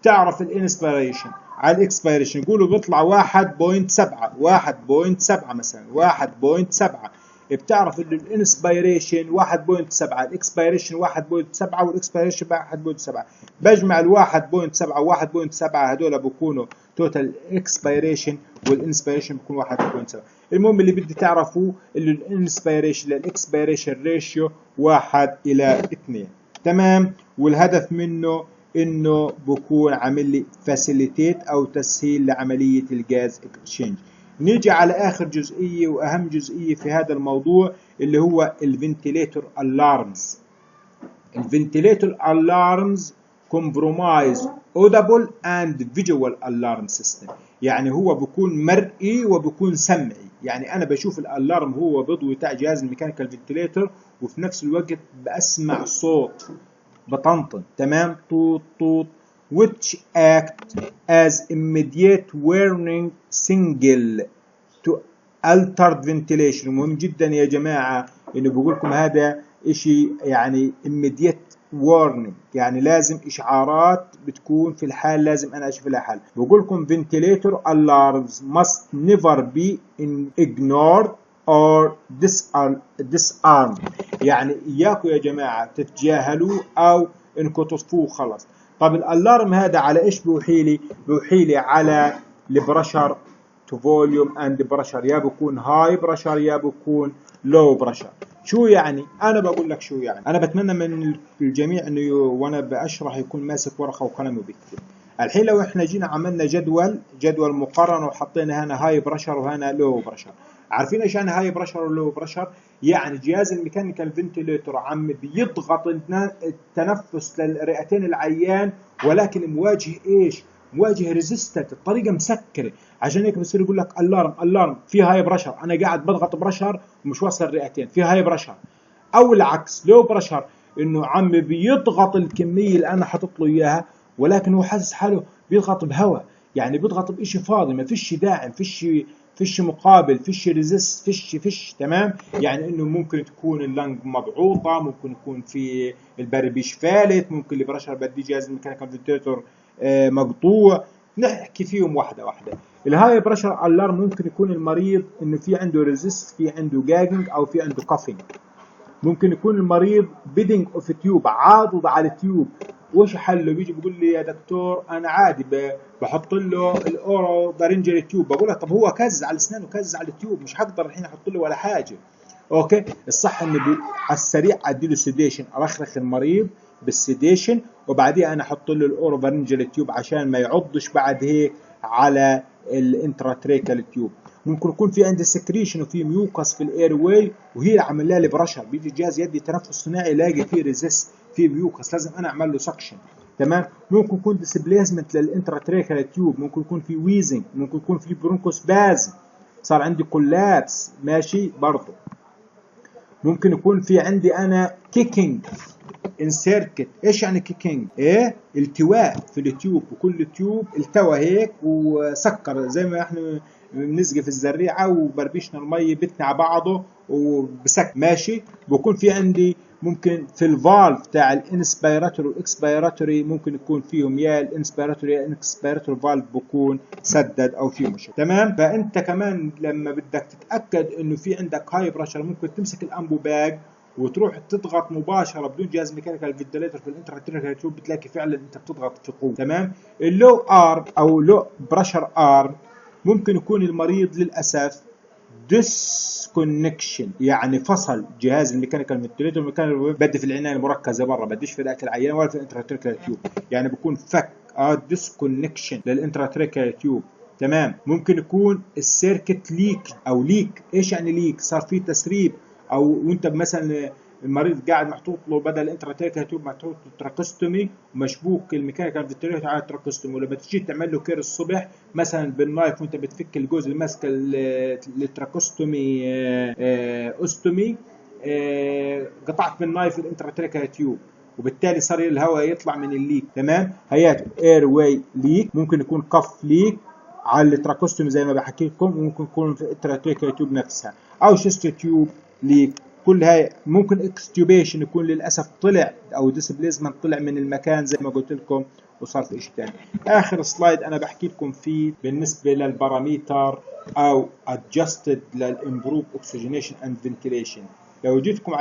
Speaker 1: بتعرف الانسبيريشن على الاكسبيريشن قولوا بيطلع 1.7 مثلا 1.7. بتعرف ان الانسبيريشن 1.7، الاكسبيريشن 1.7 والاكسبيريشن 1.7. بجمع ال 1.7 و 1.7 هذول بكونوا توتال اكسبيريشن والانسبيريشن بكون 1.7. المهم اللي بدي تعرفوه اللي الانسبيريشن للاكسبيريشن ريشيو 1:2. تمام. والهدف منه انه بكون عامل لي فاسيليتيت او تسهيل لعمليه الجاز اكسشينج. نيجي على اخر جزئيه واهم جزئيه في هذا الموضوع اللي هو الفنتيليتور الارمز. الفنتيليتور الارمز كومبرومايز اودابل اند فيجوال الارم سيستم، يعني هو بكون مرئي وبكون سمعي. يعني انا بشوف الالارم هو بضوي تاع جهاز الميكانيكال فنتيليتور وفي نفس الوقت بسمع صوت بطنطن. تمام. طوط طوط which act as immediate warning signal to altered ventilation. مهم جدا يا جماعة انه بقول لكم هذا اشي يعني immediate warning، يعني لازم اشعارات بتكون في الحال لازم انا اشوف لها حل. بقول لكم ventilator alarms must never be ignored or disarmed، يعني اياكم يا جماعة تتجاهلوه او انكم تطفوه خلص. طب الالارم هذا على ايش بيوحي لي؟ بيوحي لي على البرشر تو فوليوم اند برشر، يا بكون هاي برشر يا بكون لو برشر. شو يعني؟ انا بقول لك شو يعني. انا بتمنى من الجميع انه وانا بشرح يكون ماسك ورقه وقلم وبيكتب. الحين لو احنا جينا عملنا جدول مقارنه وحطينا هنا هاي برشر وهنا لو برشر. عارفين ايش يعني هاي برشر ولو برشر؟ يعني جهاز الميكانيكال فنتيليتور عم بيضغط التنفس للرئتين العيان، ولكن مواجه ايش؟ مواجه ريزيستنت، الطريقه مسكره. عشان هيك بصير يقول لك الارم في هاي برشر، انا قاعد بضغط برشر ومش واصل الرئتين في هاي برشر. او العكس لو برشر، انه عم بيضغط الكميه اللي انا حاطط له اياها ولكن هو حاسس حاله بيضغط بهواء، يعني بيضغط بشيء فاضي، ما فيش داعم، فيش مقابل، فيش ريزيست، فيش. تمام. يعني انه ممكن تكون اللنج مضغوطه، ممكن يكون في البربيش فالت، ممكن البرشر بدي جهاز الميكانيكال فنتيليتور مقطوع. نحكي فيهم واحدة واحدة. الهاي بريشر الارم ممكن يكون المريض انه في عنده ريزيست، في عنده جاجنج، او في عنده كافينج. ممكن يكون المريض بيدنج اوف تيوب، عاضد على التيوب. وش حله؟ بيجي بيقول لي يا دكتور انا عادي بحط له الاورو بارنجر تيوب. بقول له طب هو كز على اسنانه، كز على التيوب، مش هقدر الحين احط له ولا حاجه. اوكي، الصح انه على السريع ادي له سيديشن، ارخرخ المريض بالسيديشن، وبعديها انا احط له الاورو بارنجر تيوب عشان ما يعضش بعد هيك على الانتراتريكال تيوب. ممكن يكون في عندي سكريشن وفي ميوكس في الاير واي، وهي عامله لي برشر. بيجي جهاز يدي تنفس صناعي يلاقي فيه ريزيست، فيه ميوكس، لازم انا اعمل له سكشن. تمام. ممكن يكون ديسبليسمنت للانتراتريكال تيوب، ممكن يكون في ويزنج، ممكن يكون في برونكوسبازم، صار عندي كولابس، ماشي برضه. ممكن يكون في عندي انا كيكينج انسيركت. ايش يعني كيكينج؟ ايه؟ التواء في التيوب، وكل تيوب التوى هيك وسكر، زي ما احنا بنسقي في الزريعه وبربشنا المي بتنع بعضه وبسك، ماشي. بكون في عندي ممكن في الفالف تاع الانسبيراتوري والاكسبيراتوري، ممكن يكون فيهم يا الانسبيراتوري يا الاكسبيراتوري فالف بكون سدد او في مشكله. تمام. فانت كمان لما بدك تتاكد انه في عندك هاي بريشر، ممكن تمسك الامبو باج وتروح تضغط مباشره بدون جهاز ميكانيكال فنتليتر في الانتراتريكال تيوب، بتلاقي فعلا انت بتضغط في قوه. تمام. اللو ارم او لو بريشر ارم ممكن يكون المريض للاسف ديسكونكشن، يعني فصل جهاز الميكانيكال فنتليتر. الميكانيكال بدي في العنايه المركزه برا، بديش في ذاك العيان ولا في الانتراتريكال تيوب، يعني بكون فك ديسكونكشن للانتراتريكال تيوب. تمام. ممكن يكون السيركت ليك او ليك. ايش يعني ليك؟ صار في تسريب، او وانت مثلا المريض قاعد محطوط له بدل الانتراتيكال تيوب محطوط تراكستومي ومشبوك الميكانيكال فنتليتر على التراكستومي، ولما تيجي تعمل له كير الصبح مثلا بالنايف وانت بتفك الجزء اللي ماسك التراكستومي استومي، قطعت بالنايف الانتراتيكال تيوب، وبالتالي صار الهواء يطلع من الليك. تمام. هياته اير واي ليك، ممكن يكون كف ليك على التراكوستومي زي ما بحكي لكم، وممكن يكون في الانتراتيكال تيوب نفسها، او شيست تيوب ليك. كل هاي ممكن اكستيوبيشن يكون للاسف طلع، او ديسبليسمنت طلع من المكان زي ما قلت لكم وصار في شيء ثاني. اخر سلايد انا بحكي لكم فيه بالنسبه للباراميتر او adjusted للامبروف اوكسجينيشن اند فنتيليشن. لو جيتكم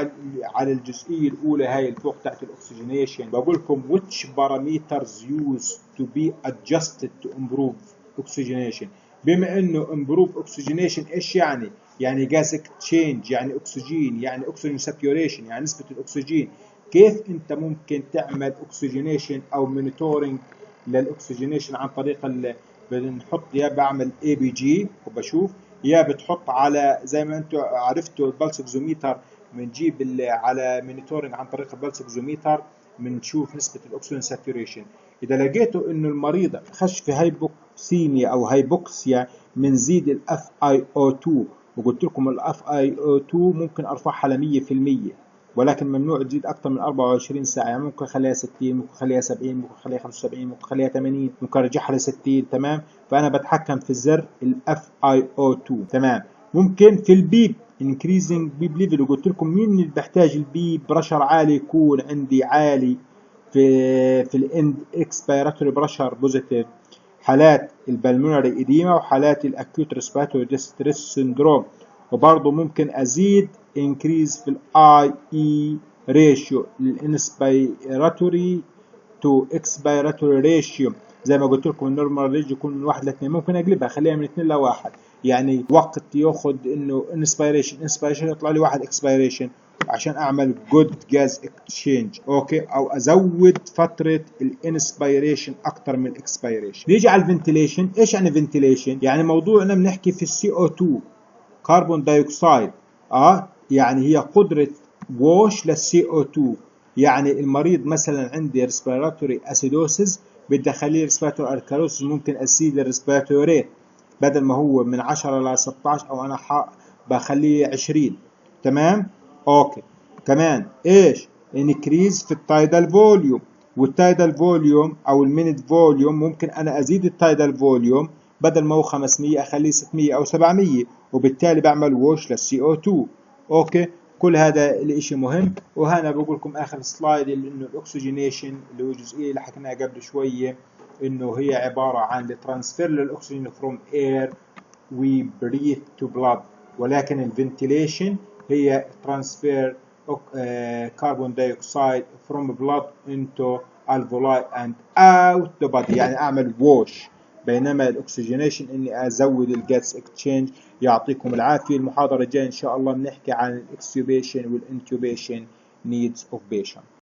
Speaker 1: على الجزئيه الاولى هاي الفوق تحت الاكسجينيشن، بقول لكم which parameters used to be adjusted to improve oxygenation. بما انه improve oxygenation ايش يعني؟ يعني جاز اكتشينج، يعني اكسجين، يعني اكسجين ساتيوريشن، يعني نسبه الاكسجين. كيف انت ممكن تعمل اكسجينيشن او مونيتورنج للاكسجينيشن؟ عن طريق بنحط، يا بعمل اي بي جي وبشوف، يا بتحط على زي ما انتم عرفتوا البلس اوكسيميتر، بنجيب على مونيتورنج عن طريق البلس اوكسيميتر بنشوف نسبه الاكسجين ساتوريشن. اذا لقيتوا انه المريض خش في هايبوكسيميا او هايبوكسيا، بنزيد الاف اي او 2، وقلت لكم الاف اي او 2 ممكن ارفعها ل 100%، ولكن ممنوع تزيد اكثر من 24 ساعه. يعني ممكن اخليها 60، ممكن اخليها 70، ممكن اخليها 75، ممكن اخليها 80، ممكن ارجعها ل 60. تمام. فانا بتحكم في زر الاف اي او 2. تمام. ممكن في البيب انكريزنج بيب ليفل، وقلت لكم مين اللي بحتاج البيب برشر عالي يكون عندي عالي في الاند اكسبيراتوري برشر بوزيتيف، حالات البلمونري إديما وحالات الأكيوت ريسبيراتوري ديستريس سيندروم. وبرضه ممكن أزيد انكريز في الاي اي ريشيو، الانسبيراتوري تو اكسبيراتوري ريشيو. زي ما قلت لكم النورمال رينج يكون من 1 ل 2، ممكن اقلبها اخليها من 2 ل 1، يعني وقت ياخذ انه انسبيريشن يطلع لي 1 اكسبيريشن عشان اعمل جود جاز اكسشينج. اوكي. او ازود فتره الانسبيريشن اكثر من الاكسبيريشن. نيجي على الفنتيليشن. ايش يعني فنتيليشن؟ يعني موضوعنا بنحكي في السي او 2 كربون دايوكسيد. يعني هي قدره ووش للسي او 2. يعني المريض مثلا عندي ريسبيراتوري اسيدوسيس، بدي اخليه ريسبيراتوري الكالوسيس، ممكن ازيد الريسبيراتوري بدل ما هو من 10 ل 16 او انا بخليه 20. تمام. اوكي. كمان ايش؟ انكريز في التايدال فوليوم، والتايدال فوليوم او المينت فوليوم ممكن انا ازيد التايدال فوليوم بدل ما هو 500 اخليه 600 او 700، وبالتالي بعمل ووش للسي او 2. اوكي. كل هذا الاشي مهم. وهنا بقول لكم اخر سلايد انه الاكسجينيشن اللي هو الجزئيه اللي حكيناها قبل شويه، إنه هي عبارة عن الترانسفير للأكسجين from air we breathe to blood، ولكن الفنتيليشن هي ترانسفير كربون دايوكسيد from blood into alveoli and out the body، يعني أعمل ووش. بينما الأكسجينيشن إني أزود الجاس اكتشينج. يعطيكم العافية. المحاضرة الجاية إن شاء الله بنحكي عن الإكسيوبيشن والإنتوبيشن needs of patient.